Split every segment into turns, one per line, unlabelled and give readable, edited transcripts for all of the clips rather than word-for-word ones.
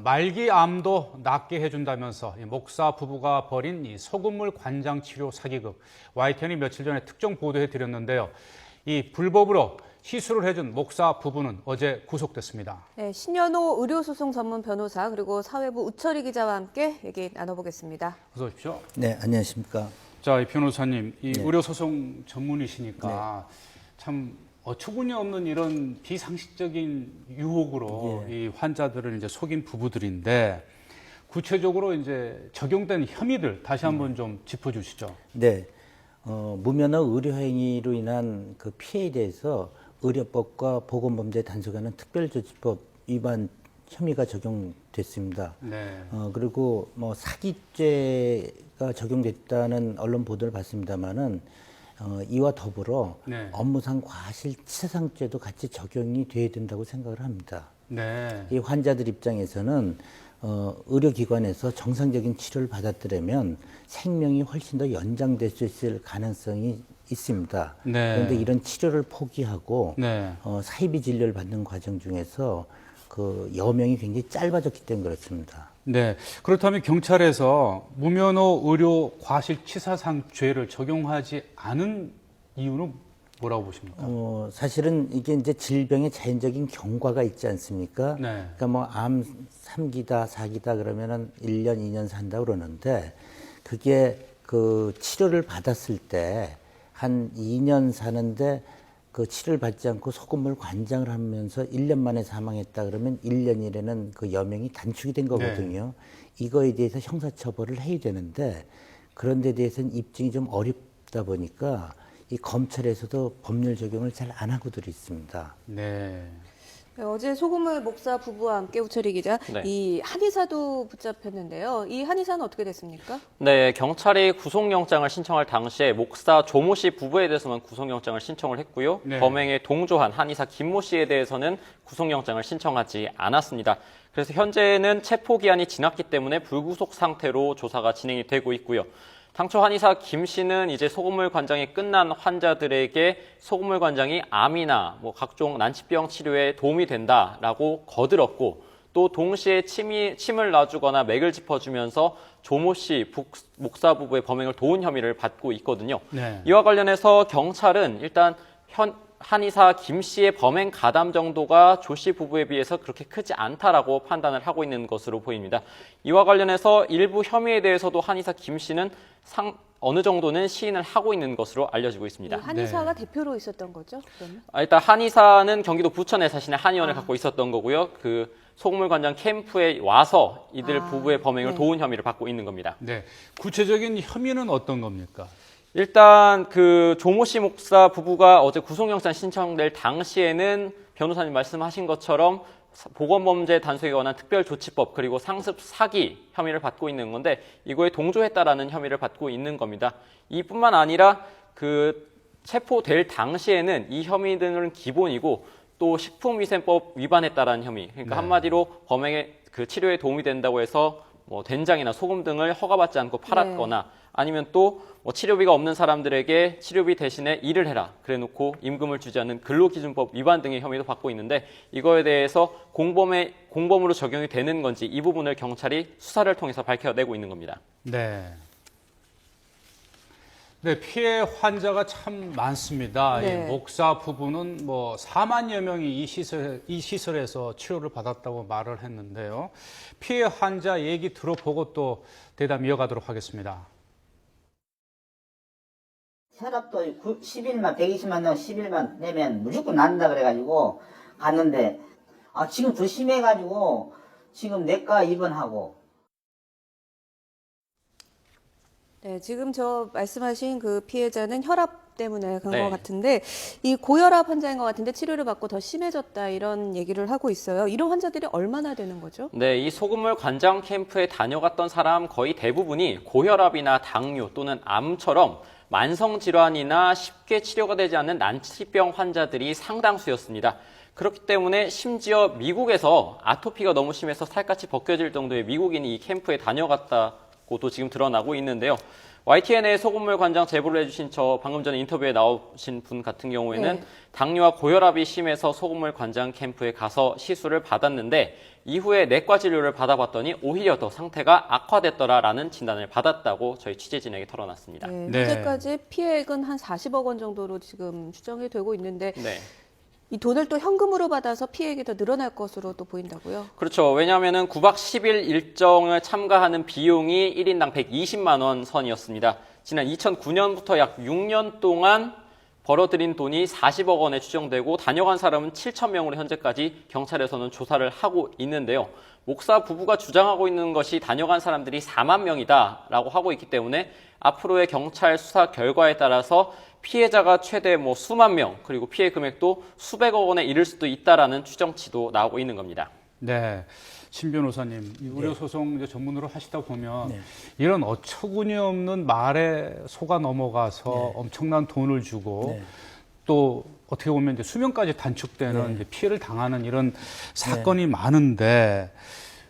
말기암도 낫게 해준다면서 목사 부부가 벌인 이 소금물 관장 치료 사기극, YTN이 며칠 전에 특정 보도해드렸는데요. 이 불법으로 시술을 해준 목사 부부는 어제 구속됐습니다.
네, 신현호 의료소송 전문 변호사 그리고 사회부 우철희 기자와 함께 얘기 나눠보겠습니다.
어서 오십시오.
네, 안녕하십니까.
자, 이 변호사님, 이
네.
의료소송 전문이시니까 참 어처구니 없는 이런 비상식적인 유혹으로 이 환자들을 이제 속인 부부들인데 구체적으로 이제 적용된 혐의들 다시 한번 좀 짚어주시죠.
네, 무면허 의료행위로 인한 그 피해에 대해서 의료법과 보건범죄 단속하는 특별조치법 위반 혐의가 적용됐습니다.
네.
그리고 뭐 사기죄가 적용됐다는 언론 보도를 봤습니다만은 이와 더불어
네.
업무상 과실치사상죄도 같이 적용이 돼야 된다고 생각을 합니다.
네.
이 환자들 입장에서는 의료기관에서 정상적인 치료를 받았더라면 생명이 훨씬 더 연장될 수 있을 가능성이 있습니다.
네.
그런데 이런 치료를 포기하고
네.
사이비 진료를 받는 과정 중에서 그 여명이 굉장히 짧아졌기 때문에 그렇습니다.
네. 그렇다면 경찰에서 무면허 의료 과실치사상죄를 적용하지 않은 이유는 뭐라고 보십니까?
사실은 이게 이제 질병의 자연적인 경과가 있지 않습니까?
네.
그러니까 뭐 암 3기다, 4기다 그러면은 1년, 2년 산다 그러는데 그게 그 치료를 받았을 때 한 2년 사는데 그 치료를 받지 않고 소금물 관장을 하면서 1년 만에 사망했다 그러면 1년이라는 그 여명이 단축이 된 거거든요. 이거에 대해서 형사처벌을 해야 되는데 그런 데 대해서는 입증이 좀 어렵다 보니까 이 검찰에서도 법률 적용을 잘 안 하고들 있습니다.
네.
네, 어제 소금물 목사 부부와 함께 우철희 기자,
네.
이 한의사도 붙잡혔는데요. 이 한의사는 어떻게 됐습니까?
네, 경찰이 구속영장을 신청할 당시에 목사 조모 씨 부부에 대해서만 구속영장을 신청을 했고요.
네.
범행에 동조한 한의사 김모 씨에 대해서는 구속영장을 신청하지 않았습니다. 그래서 현재는 체포기한이 지났기 때문에 불구속 상태로 조사가 진행이 되고 있고요. 당초 한의사 김 씨는 이제 소금물 관장이 끝난 환자들에게 소금물 관장이 암이나 뭐 각종 난치병 치료에 도움이 된다라고 거들었고 또 동시에 침을 놔주거나 맥을 짚어주면서 조모 씨 목사 부부의 범행을 도운 혐의를 받고 있거든요.
네.
이와 관련해서 경찰은 일단 한의사 김 씨의 범행 가담 정도가 조 씨 부부에 비해서 그렇게 크지 않다라고 판단을 하고 있는 것으로 보입니다. 이와 관련해서 일부 혐의에 대해서도 한의사 김 씨는 어느 정도는 시인을 하고 있는 것으로 알려지고 있습니다.
이 한의사가 대표로 있었던 거죠? 그러면?
일단 한의사는 경기도 부천에 자신의 한의원을 갖고 있었던 거고요. 그 소금물 관장 캠프에 와서 이들 부부의 범행을
네.
도운 혐의를 받고 있는 겁니다.
네. 구체적인 혐의는 어떤 겁니까?
일단 그 조모 씨 목사 부부가 어제 구속영장 신청될 당시에는 변호사님 말씀하신 것처럼 보건범죄 단속에 관한 특별조치법 그리고 상습 사기 혐의를 받고 있는 건데 이거에 동조했다라는 혐의를 받고 있는 겁니다. 이뿐만 아니라 그 체포될 당시에는 이 혐의들은 기본이고 또 식품위생법 위반했다라는 혐의. 그러니까
네.
한마디로 범행에 그 치료에 도움이 된다고 해서 뭐 된장이나 소금 등을 허가받지 않고 팔았거나 아니면 또 뭐 치료비가 없는 사람들에게 치료비 대신에 일을 해라 그래놓고 임금을 주지 않는 근로기준법 위반 등의 혐의도 받고 있는데 이거에 대해서 공범으로 적용이 되는 건지 이 부분을 경찰이 수사를 통해서 밝혀내고 있는 겁니다.
네. 네, 피해 환자가 참 많습니다.
네.
이 목사 부부는 뭐 4만여 명이 이 시설에서 치료를 받았다고 말을 했는데요. 피해 환자 얘기 들어보고 또 대담 이어가도록 하겠습니다.
혈압도 10일만 120만 넣어 10일만 내면 무조건 낫는다 그래가지고 갔는데 지금 더 심해가지고 지금 내과 입원하고.
네, 지금 저 말씀하신 그 피해자는 혈압 때문에 간 것
네.
같은데 이 고혈압 환자인 것 같은데 치료를 받고 더 심해졌다 이런 얘기를 하고 있어요. 이런 환자들이 얼마나 되는 거죠?
네, 이 소금물 관장 캠프에 다녀갔던 사람 거의 대부분이 고혈압이나 당뇨 또는 암처럼 만성질환이나 쉽게 치료가 되지 않는 난치병 환자들이 상당수였습니다. 그렇기 때문에 심지어 미국에서 아토피가 너무 심해서 살갗이 벗겨질 정도의 미국인이 이 캠프에 다녀갔다고도 지금 드러나고 있는데요. YTN의 소금물 관장 제보를 해주신 저 방금 전에 인터뷰에 나오신 분 같은 경우에는
네.
당뇨와 고혈압이 심해서 소금물 관장 캠프에 가서 시술을 받았는데 이후에 내과 진료를 받아봤더니 오히려 더 상태가 악화됐더라라는 진단을 받았다고 저희 취재진에게 털어놨습니다.
네,
네.
현재까지 피해액은 한 40억 원 정도로 지금 추정이 되고 있는데
네.
이 돈을 또 현금으로 받아서 피해액이 더 늘어날 것으로 또 보인다고요?
그렇죠. 왜냐하면 9박 10일 일정을 참가하는 비용이 1인당 120만 원 선이었습니다. 지난 2009년부터 약 6년 동안 벌어들인 돈이 40억 원에 추정되고 다녀간 사람은 7천 명으로 현재까지 경찰에서는 조사를 하고 있는데요. 목사 부부가 주장하고 있는 것이 다녀간 사람들이 4만 명이다라고 하고 있기 때문에 앞으로의 경찰 수사 결과에 따라서 피해자가 최대 수만 명 그리고 피해 금액도 수백억 원에 이를 수도 있다라는 추정치도 나오고 있는 겁니다.
네. 신 변호사님, 이 의료소송 이제 전문으로 하시다 보면
네.
이런 어처구니 없는 말에 속아 넘어가서 엄청난 돈을 주고
네.
또 어떻게 보면 이제 수명까지 단축되는 이제 피해를 당하는 이런 사건이 많은데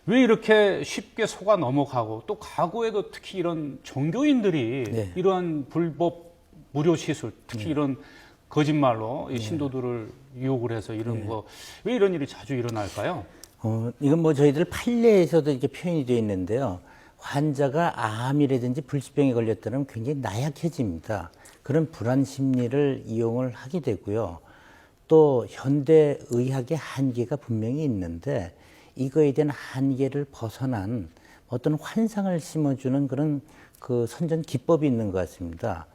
왜 이렇게 쉽게 속아 넘어가고 또 과거에도 특히 이런 종교인들이
네.
이러한 불법 무료 시술 특히 이런 거짓말로 이 신도들을 유혹을 해서 이런 거 왜 이런 일이 자주 일어날까요?
이건 저희들 판례에서도 이렇게 표현이 되어 있는데요. 환자가 암이라든지 불치병에 걸렸다면 굉장히 나약해집니다. 그런 불안 심리를 이용을 하게 되고요. 또 현대의학의 한계가 분명히 있는데 이거에 대한 한계를 벗어난 어떤 환상을 심어주는 그런 그 선전 기법이 있는 것 같습니다.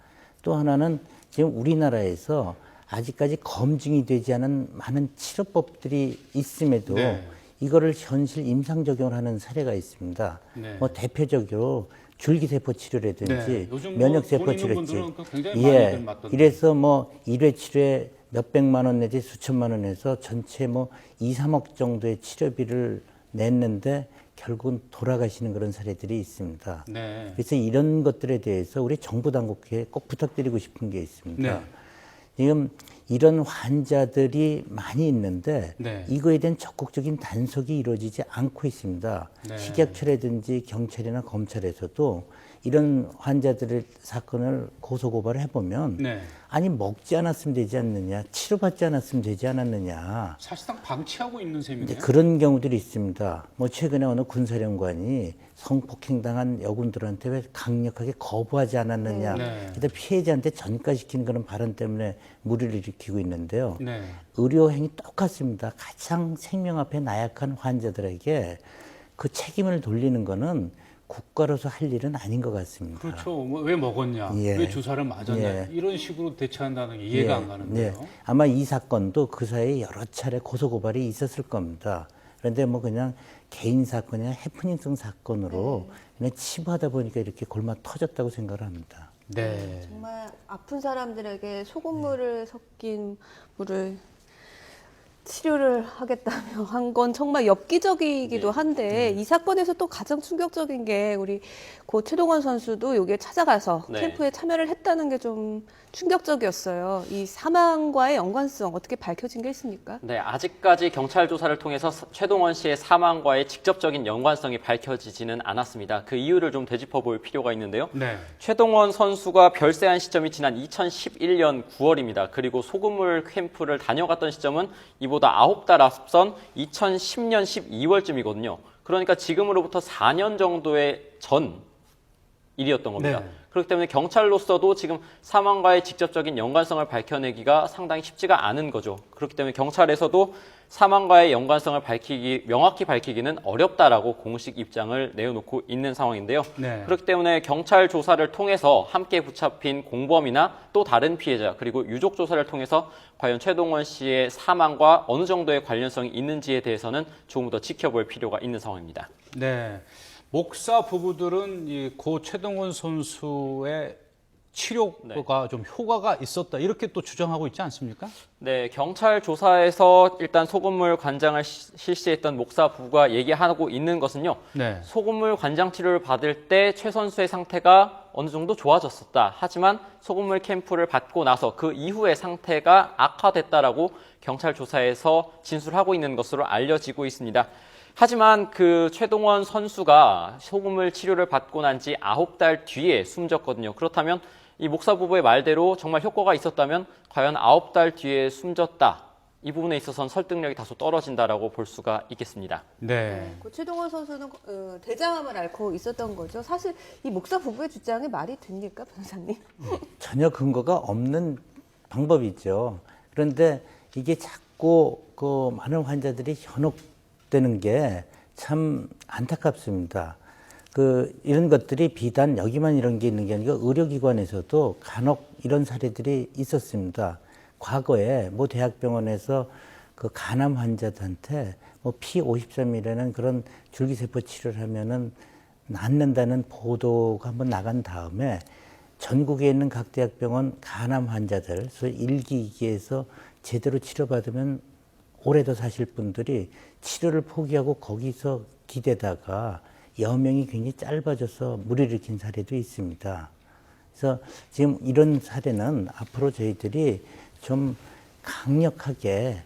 또 하나는 지금 우리나라에서 아직까지 검증이 되지 않은 많은 치료법들이 있음에도
네.
이거를 현실 임상 적용을 하는 사례가 있습니다.
네.
대표적으로 줄기세포 치료라든지
네. 요즘
면역세포
돈 있는
치료지.
분들은 그 굉장히 많이들 맞던데.
이래서 1회 치료에 몇백만 원 내지 수천만 원에서 전체 2, 3억 정도의 치료비를 냈는데 결국은 돌아가시는 그런 사례들이 있습니다.
네.
그래서 이런 것들에 대해서 우리 정부 당국에 꼭 부탁드리고 싶은 게 있습니다.
네.
지금 이런 환자들이 많이 있는데
네.
이거에 대한 적극적인 단속이 이루어지지 않고 있습니다.
네.
식약처라든지 경찰이나 검찰에서도 이런 환자들의 사건을 고소고발을 해보면
네.
아니 먹지 않았으면 되지 않느냐, 치료받지 않았으면 되지 않았느냐,
사실상 방치하고 있는
이제
셈이네요.
그런 경우들이 있습니다. 최근에 어느 군사령관이 성폭행당한 여군들한테 왜 강력하게 거부하지 않았느냐,
네.
그때 피해자한테 전가시키는 그런 발언 때문에 물의를 일으키고 있는데요.
네.
의료행위 똑같습니다. 가장 생명 앞에 나약한 환자들에게 그 책임을 돌리는 거는 국가로서 할 일은 아닌 것 같습니다.
그렇죠. 왜 먹었냐,
예.
왜 주사를 맞았냐
예.
이런 식으로 대처한다는 게 이해가 안 가는데요.
아마 이 사건도 그 사이에 여러 차례 고소고발이 있었을 겁니다. 그런데 그냥 개인 사건이나 해프닝성 사건으로 그냥 치부하다 보니까 이렇게 골마 터졌다고 생각을 합니다.
네.
정말 아픈 사람들에게 소금물을 섞인 물을 치료를 하겠다며 한 건 정말 엽기적이기도 한데 이 사건에서 또 가장 충격적인 게 우리 고 최동원 선수도 여기에 찾아가서
네.
캠프에 참여를 했다는 게 좀 충격적이었어요. 이 사망과의 연관성 어떻게 밝혀진 게 있습니까?
네, 아직까지 경찰 조사를 통해서 최동원 씨의 사망과의 직접적인 연관성이 밝혀지지는 않았습니다. 그 이유를 좀 되짚어 볼 필요가 있는데요.
네.
최동원 선수가 별세한 시점이 지난 2011년 9월입니다. 그리고 소금물 캠프를 다녀갔던 시점은 이보다 9달 앞선 2010년 12월쯤이거든요. 그러니까 지금으로부터 4년 정도의 전 일이었던 겁니다.
네.
그렇기 때문에 경찰로서도 지금 사망과의 직접적인 연관성을 밝혀내기가 상당히 쉽지가 않은 거죠. 그렇기 때문에 경찰에서도 사망과의 연관성을 명확히 밝히기는 어렵다라고 공식 입장을 내어놓고 있는 상황인데요.
네.
그렇기 때문에 경찰 조사를 통해서 함께 붙잡힌 공범이나 또 다른 피해자 그리고 유족 조사를 통해서 과연 최동원 씨의 사망과 어느 정도의 관련성이 있는지에 대해서는 조금 더 지켜볼 필요가 있는 상황입니다.
네. 목사 부부들은 이 고 최동원 선수의 치료가 좀 효과가 있었다 이렇게 또 주장하고 있지 않습니까?
네, 경찰 조사에서 일단 소금물 관장을 실시했던 목사 부부가 얘기하고 있는 것은요.
네.
소금물 관장 치료를 받을 때 최 선수의 상태가 어느 정도 좋아졌었다. 하지만 소금물 캠프를 받고 나서 그 이후의 상태가 악화됐다라고 경찰 조사에서 진술하고 있는 것으로 알려지고 있습니다. 하지만 그 최동원 선수가 소금물 치료를 받고 난 지 9달 뒤에 숨졌거든요. 그렇다면 이 목사 부부의 말대로 정말 효과가 있었다면 과연 9달 뒤에 숨졌다. 이 부분에 있어서는 설득력이 다소 떨어진다라고 볼 수가 있겠습니다.
네.
그 최동원 선수는 대장암을 앓고 있었던 거죠. 사실 이 목사 부부의 주장이 말이 됩니까, 변호사님?
전혀 근거가 없는 방법이죠. 그런데 이게 자꾸 그 많은 환자들이 현혹되는 게 참 안타깝습니다. 이런 것들이 비단 여기만 이런 게 있는 게 아니고 의료기관에서도 간혹 이런 사례들이 있었습니다. 과거에 모 대학병원에서 그 간암 환자들한테 뭐 P53이라는 그런 줄기세포 치료를 하면은 낫는다는 보도가 한번 나간 다음에 전국에 있는 각 대학병원 간암 환자들, 소위 1기, 2기에서 제대로 치료받으면 오래 더 사실 분들이 치료를 포기하고 거기서 기대다가 여명이 굉장히 짧아져서 무리를 일으킨 사례도 있습니다. 그래서 지금 이런 사례는 앞으로 저희들이 좀 강력하게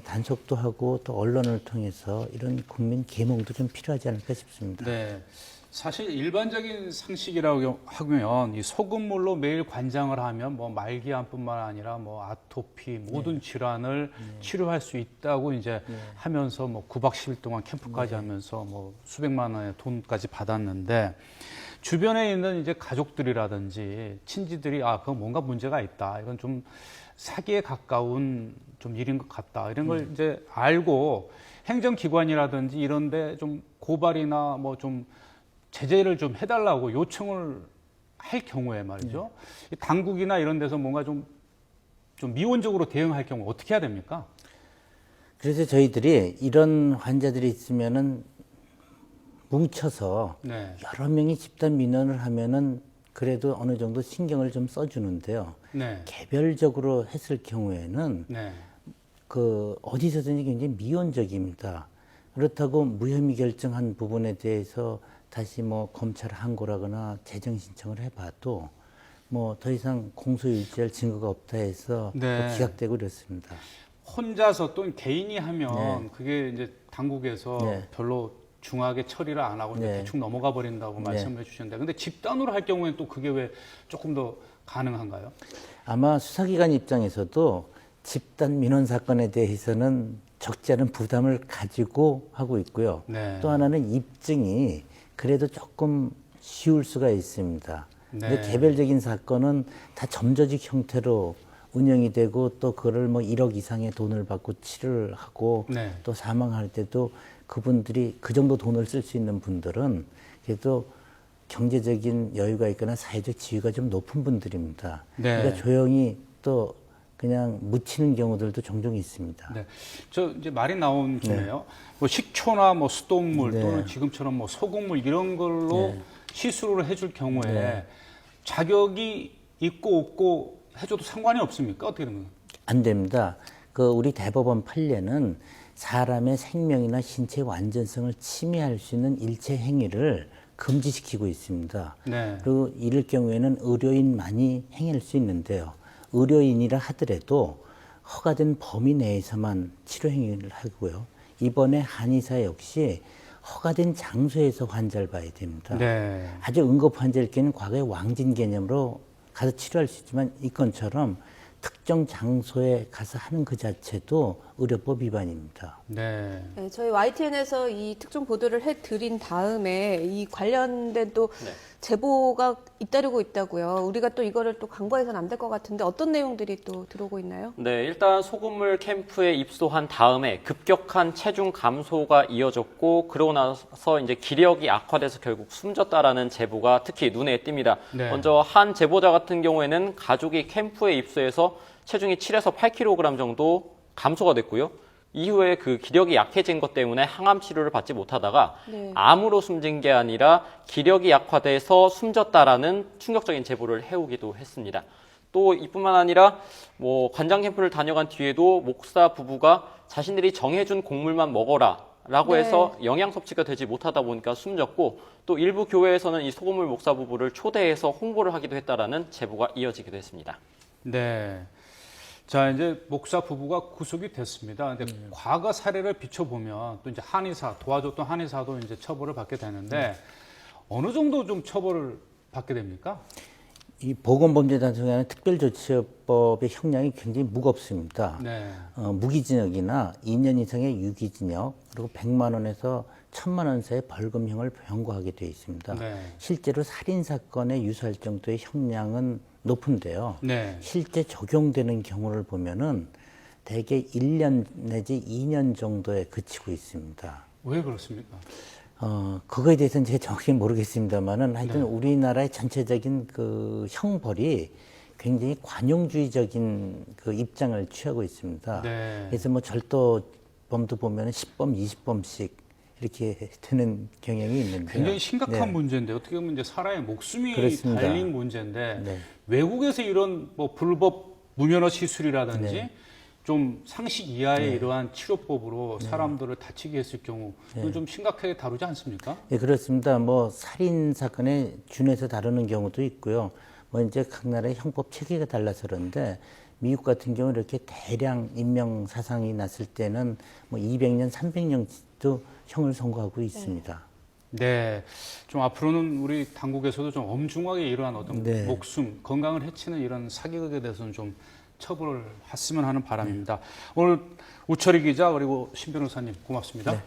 단속도 하고 또 언론을 통해서 이런 국민 계몽도 좀 필요하지 않을까 싶습니다.
네. 사실 일반적인 상식이라고 하면 이 소금물로 매일 관장을 하면 뭐 말기암뿐만 아니라 뭐 아토피 모든 질환을 치료할 수 있다고 이제 하면서 뭐 9박 10일 동안 캠프까지 하면서 뭐 수백만 원의 돈까지 받았는데 주변에 있는 이제 가족들이라든지 친지들이 그건 뭔가 문제가 있다. 이건 좀 사기에 가까운 좀 일인 것 같다. 이런 걸 이제 알고 행정기관이라든지 이런 데 좀 고발이나 뭐 좀 제재를 좀 해달라고 요청을 할 경우에 말이죠. 이 당국이나 이런 데서 뭔가 좀 미온적으로 대응할 경우 어떻게 해야 됩니까?
그래서 저희들이 이런 환자들이 있으면은 뭉쳐서
네.
여러 명이 집단 민원을 하면은 그래도 어느 정도 신경을 좀 써주는데요.
네.
개별적으로 했을 경우에는
네.
어디서든지 굉장히 미온적입니다. 그렇다고 무혐의 결정한 부분에 대해서 다시 뭐 검찰 항고라거나 재정 신청을 해봐도 뭐 더 이상 공소 유지할 증거가 없다 해서
네.
기각되고 이렇습니다.
혼자서 또는 개인이 하면
네.
그게 이제 당국에서
네.
별로 중하게 처리를 안 하고 이제
네.
대충 넘어가 버린다고 말씀해 주셨는데 근데 집단으로 할 경우에는 또 그게 왜 조금 더 가능한가요?
아마 수사기관 입장에서도 집단 민원 사건에 대해서는 적지 않은 부담을 가지고 하고 있고요.
네.
또 하나는 입증이 그래도 조금 쉬울 수가 있습니다. 근데
네.
개별적인 사건은 다 점조직 형태로 운영이 되고 또 그걸 뭐 1억 이상의 돈을 받고 치료를 하고
네.
또 사망할 때도 그분들이 그 정도 돈을 쓸 수 있는 분들은 그래도 경제적인 여유가 있거나 사회적 지위가 좀 높은 분들입니다.
네.
그러니까 조용히 또 그냥 묻히는 경우들도 종종 있습니다.
네. 저 이제 말이 나온 김에요. 뭐 식초나 뭐 수돗물
네.
또는 지금처럼 뭐 소금물 이런 걸로
네.
시술을 해줄 경우에
네.
자격이 있고 없고 해줘도 상관이 없습니까? 어떻게 되는 거예요?
안 됩니다. 우리 대법원 판례는 사람의 생명이나 신체 완전성을 침해할 수 있는 일체 행위를 금지시키고 있습니다.
네.
그리고 이럴 경우에는 의료인만이 행할 수 있는데요. 의료인이라 하더라도 허가된 범위 내에서만 치료 행위를 하고요. 이번에 한의사 역시 허가된 장소에서 환자를 봐야 됩니다.
네.
아주 응급 환자일 경우는 과거의 왕진 개념으로 가서 치료할 수 있지만 이 건처럼 특정 장소에 가서 하는 그 자체도 의료법 위반입니다.
네.
네, 저희 YTN에서 이 특종 보도를 해드린 다음에 이 관련된 또 제보가 잇따르고 있다고요. 우리가 또 이거를 또 간과해서는 안 될 것 같은데 어떤 내용들이 또 들어오고 있나요?
네, 일단 소금물 캠프에 입소한 다음에 급격한 체중 감소가 이어졌고 그러고 나서 이제 기력이 악화돼서 결국 숨졌다라는 제보가 특히 눈에 띕니다.
네.
먼저 한 제보자 같은 경우에는 가족이 캠프에 입소해서 체중이 7에서 8kg 정도 감소가 됐고요. 이후에 그 기력이 약해진 것 때문에 항암 치료를 받지 못하다가
네.
암으로 숨진 게 아니라 기력이 약화돼서 숨졌다라는 충격적인 제보를 해오기도 했습니다. 또 이뿐만 아니라 뭐 관장 캠프를 다녀간 뒤에도 목사 부부가 자신들이 정해준 곡물만 먹어라 라고
네.
해서 영양 섭취가 되지 못하다 보니까 숨졌고 또 일부 교회에서는 이 소금물 목사 부부를 초대해서 홍보를 하기도 했다라는 제보가 이어지기도 했습니다.
네. 자, 이제 목사 부부가 구속이 됐습니다. 근데 과거 사례를 비춰보면 또 이제 한의사, 도와줬던 한의사도 이제 처벌을 받게 되는데 어느 정도 좀 처벌을 받게 됩니까?
이 보건범죄단속에는 특별조치법의 형량이 굉장히 무겁습니다.
네.
무기징역이나 2년 이상의 유기징역, 그리고 100만 원에서 1000만 원 사이의 벌금형을 병고하게 되어 있습니다.
네.
실제로 살인 사건에 유사할 정도의 형량은 높은데요.
네.
실제 적용되는 경우를 보면은 대개 1년 내지 2년 정도에 그치고 있습니다.
왜 그렇습니까?
그거에 대해서는 제가 정확히 모르겠습니다만은 하여튼
네.
우리나라의 전체적인 그 형벌이 굉장히 관용주의적인 그 입장을 취하고 있습니다.
네.
그래서 뭐 절도범도 보면 10범, 20범씩 이렇게 되는 경향이 있는데
굉장히 심각한
네.
문제인데 어떻게 보면 이제 사람의 목숨이
그렇습니다.
달린 문제인데
네.
외국에서 이런 뭐 불법 무면허 시술이라든지
네.
좀 상식 이하의 이러한 치료법으로 사람들을 다치게 했을 경우 이건 좀 심각하게 다루지 않습니까?
예, 그렇습니다. 뭐 살인 사건에 준해서 다루는 경우도 있고요. 뭐 이제 각 나라의 형법 체계가 달라서 그런데 미국 같은 경우 이렇게 대량 인명 사상이 났을 때는 뭐 200년, 300년도 형을 선고하고 있습니다.
네, 좀 앞으로는 우리 당국에서도 좀 엄중하게 이러한 어떤
네.
목숨, 건강을 해치는 이런 사기극에 대해서는 좀 처벌을 했으면 하는 바람입니다. 오늘 우철희 기자 그리고 신 변호사님 고맙습니다.
네.